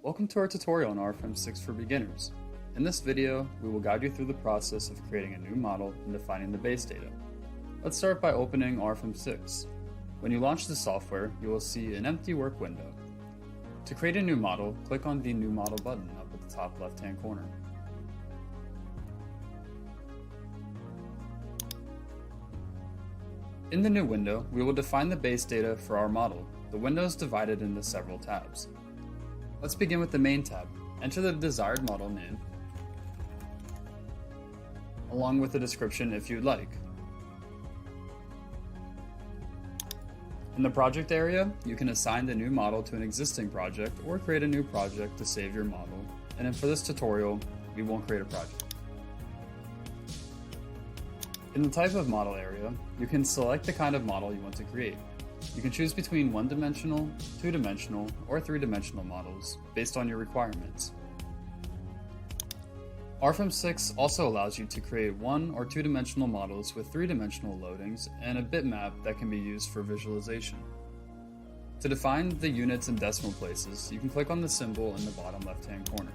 Welcome to our tutorial on Rfem 6 for beginners. In this video, we will guide you through the process of creating a new model and defining the base data. Let's start by opening Rfem 6. When you launch the software, you will see an empty work window. To create a new model, click on the New Model button up at the top left-hand corner. In the new window, we will define the base data for our model. The window is divided into several tabs. Let's begin with the main tab. Enter the desired model name, along with a description if you'd like. In the project area, you can assign the new model to an existing project or create a new project to save your model. And then for this tutorial, we won't create a project. In the type of model area, you can select the kind of model you want to create. You can choose between one-dimensional, two-dimensional, or three-dimensional models based on your requirements. Rfem 6 also allows you to create one- or two-dimensional models with three-dimensional loadings and a bitmap that can be used for visualization. To define the units and decimal places, you can click on the symbol in the bottom left-hand corner.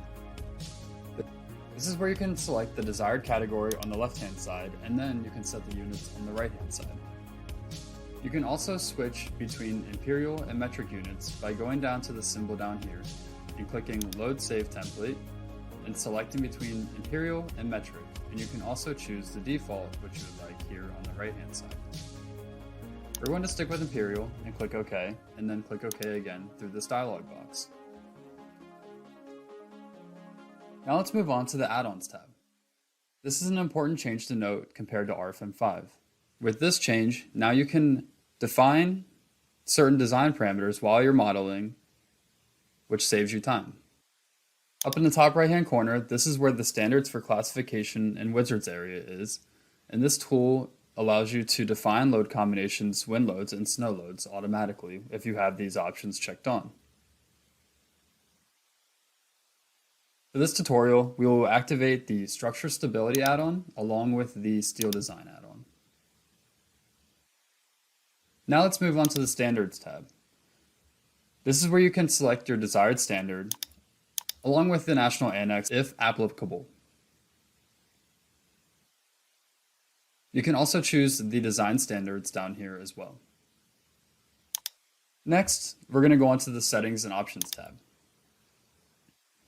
This is where you can select the desired category on the left-hand side, and then you can set the units on the right-hand side. You can also switch between imperial and metric units by going down to the symbol down here and clicking Load Save Template and selecting between imperial and metric, and you can also choose the default which you would like here on the right-hand side. We're going to stick with imperial and click OK, and then click OK again through this dialog box. Now let's move on to the Add-ons tab. This is an important change to note compared to Rfem 5. With this change, now you can define certain design parameters while you're modeling, which saves you time. Up in the top right-hand corner, this is where the standards for classification and wizards area is, and this tool allows you to define load combinations, wind loads, and snow loads automatically if you have these options checked on. For this tutorial, we will activate the Structure Stability add-on along with the Steel Design add-on. Now let's move on to the Standards tab. This is where you can select your desired standard along with the National Annex if applicable. You can also choose the design standards down here as well. Next, we're going to go on to the Settings and Options tab.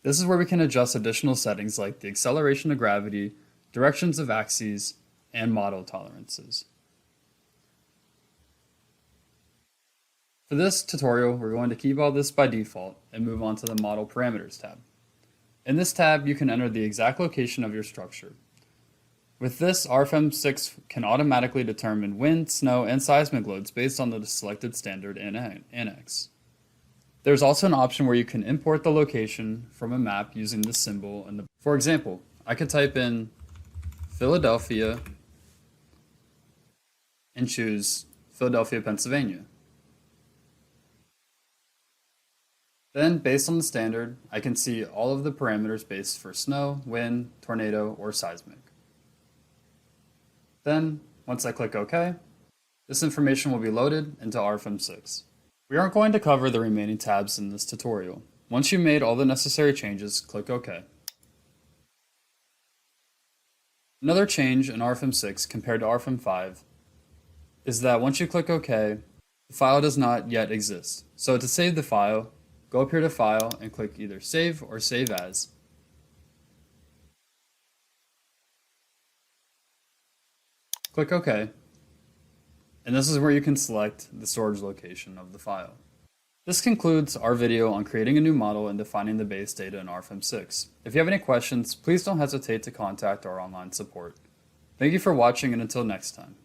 This is where we can adjust additional settings like the acceleration of gravity, directions of axes, and model tolerances. For this tutorial, we're going to keep all this by default and move on to the Model Parameters tab. In this tab, you can enter the exact location of your structure. With this, Rfem 6 can automatically determine wind, snow, and seismic loads based on the selected standard and annex. There's also an option where you can import the location from a map using this symbol. For example, I could type in Philadelphia and choose Philadelphia, Pennsylvania. Then, based on the standard, I can see all of the parameters based for snow, wind, tornado, or seismic. Then, once I click OK, this information will be loaded into Rfem 6. We aren't going to cover the remaining tabs in this tutorial. Once you've made all the necessary changes, click OK. Another change in Rfem 6 compared to Rfem 5 is that once you click OK, the file does not yet exist. So to save the file, go up here to File and click either Save or Save As. Click OK. And this is where you can select the storage location of the file. This concludes our video on creating a new model and defining the base data in Rfem 6. If you have any questions, please don't hesitate to contact our online support. Thank you for watching, and until next time.